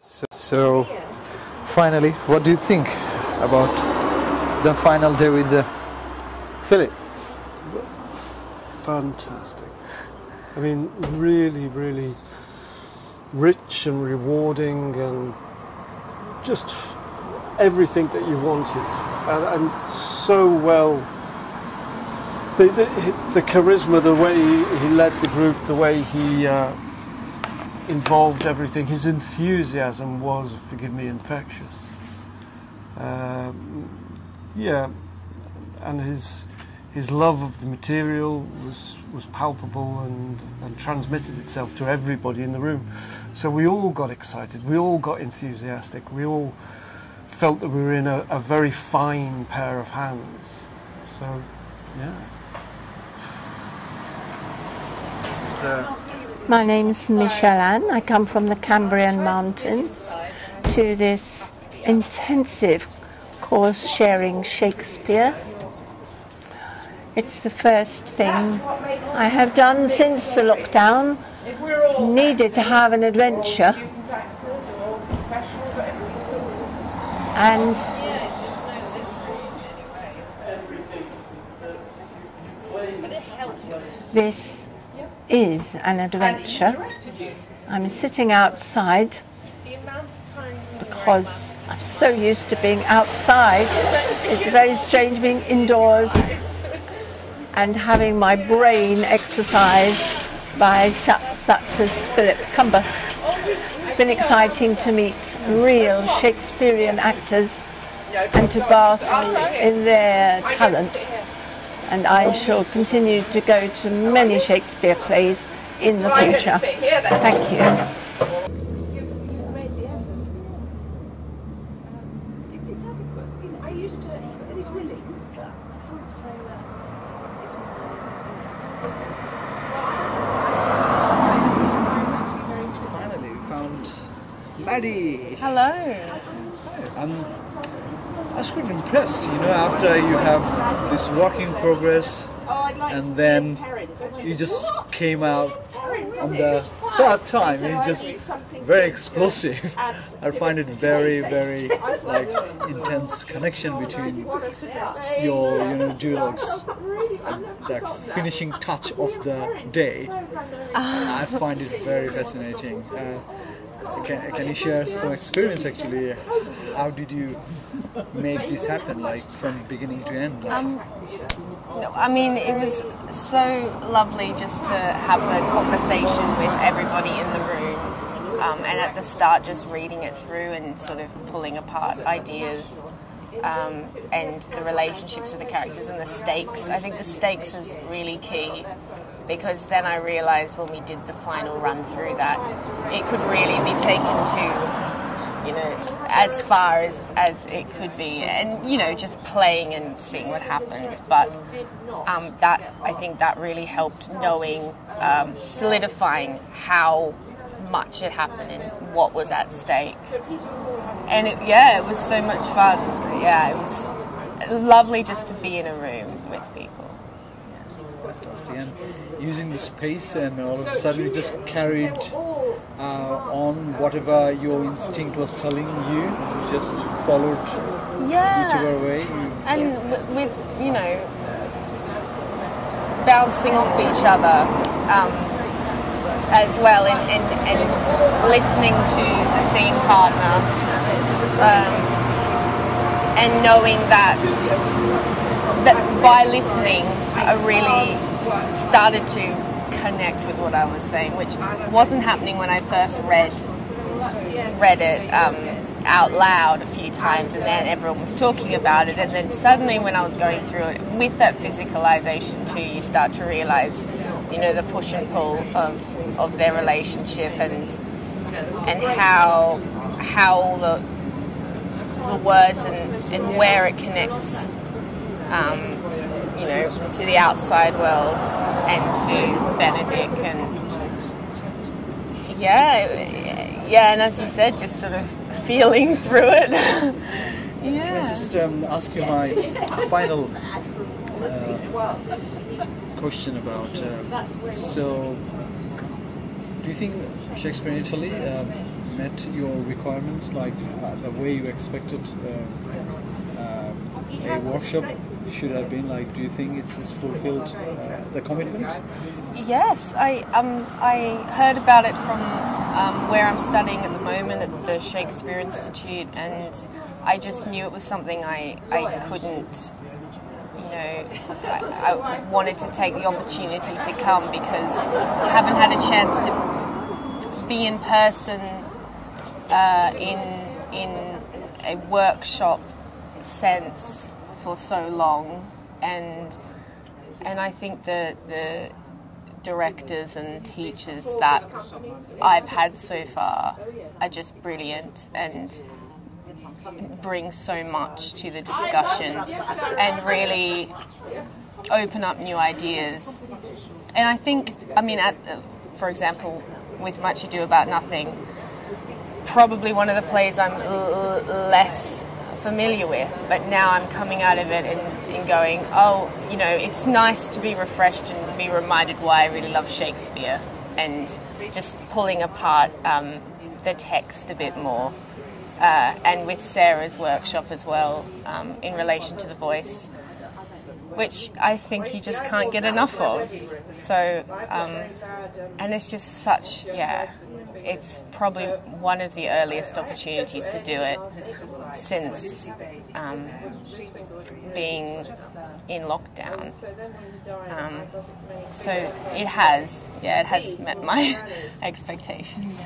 So, finally, what do you think about the final day with Philip? Fantastic. I mean, really, really rich and rewarding, and just everything that you wanted, and so well. The charisma, the way he led the group, the way he involved everything, his enthusiasm was, forgive me, infectious. Yeah, and his love of the material was palpable and transmitted itself to everybody in the room. So we all got excited, we all got enthusiastic, we all felt that we were in a very fine pair of hands. So, yeah. My name is Michelle Ann. I come from the Cambrian Mountains to this intensive course sharing Shakespeare. It's the first thing I have done since the lockdown. Needed to have an adventure, and this is an adventure. I'm sitting outside because I'm so used to being outside. It's very strange being indoors and having my brain exercised by such as Philip Cumbus. It's been exciting to meet real Shakespearean actors and to bask in their talent. And I shall continue to go to many Shakespeare plays in the future. Thank you. It's adequate. I used to, it is willing, but I can't say that it's Finally, we found Maddie. Hello. I was quite impressed, you know, after you have this work in progress and then you just came out on the third time. It's just very explosive. I find it very, very like intense connection between your, you know, dialogues and the finishing touch of the day. I find it very fascinating. Can you share some experience actually? How did you make this happen, like from beginning to end? I mean, it was so lovely just to have a conversation with everybody in the room, and at the start just reading it through and sort of pulling apart ideas, and the relationships of the characters and the stakes. I think the stakes was really key, because then I realised when we did the final run through that it could really be taken to, you know, as far as it could be, and, you know, just playing and seeing what happened. But that, I think that really helped, knowing, solidifying how much had happened and what was at stake. And it was so much fun. Yeah, it was lovely just to be in a room with people. Fantastic. And using the space, and all of a sudden you just carried on whatever your instinct was telling you. You just followed whichever way. And with, you know, bouncing off each other as well, and listening to the scene partner, and knowing that by listening I really started to connect with what I was saying, which wasn't happening when I first read it out loud a few times, and then everyone was talking about it, and then suddenly when I was going through it with that physicalization too, you start to realize, you know, the push and pull of their relationship, and how the words and where it connects, you know, to the outside world and to Benedict, and and as you said, just sort of feeling through it. Can I just ask you my final question about, so do you think Shakespeare in Italy met your requirements, like the way you expected a workshop should have been? Like, do you think it's fulfilled the commitment? Yes, I heard about it from where I'm studying at the moment at the Shakespeare Institute, and I just knew it was something I couldn't, I wanted to take the opportunity to come because I haven't had a chance to be in person in a workshop sense for so long, and I think the directors and teachers that I've had so far are just brilliant and bring so much to the discussion and really open up new ideas. And I think, for example, with Much Ado About Nothing, probably one of the plays I'm less familiar with, but now I'm coming out of it and going, it's nice to be refreshed and be reminded why I really love Shakespeare, and just pulling apart the text a bit more. And with Sarah's workshop as well, in relation to the voice, which I think you just can't get enough of. So, and it's just such, it's probably one of the earliest opportunities to do it since being in lockdown. So it has met my expectations.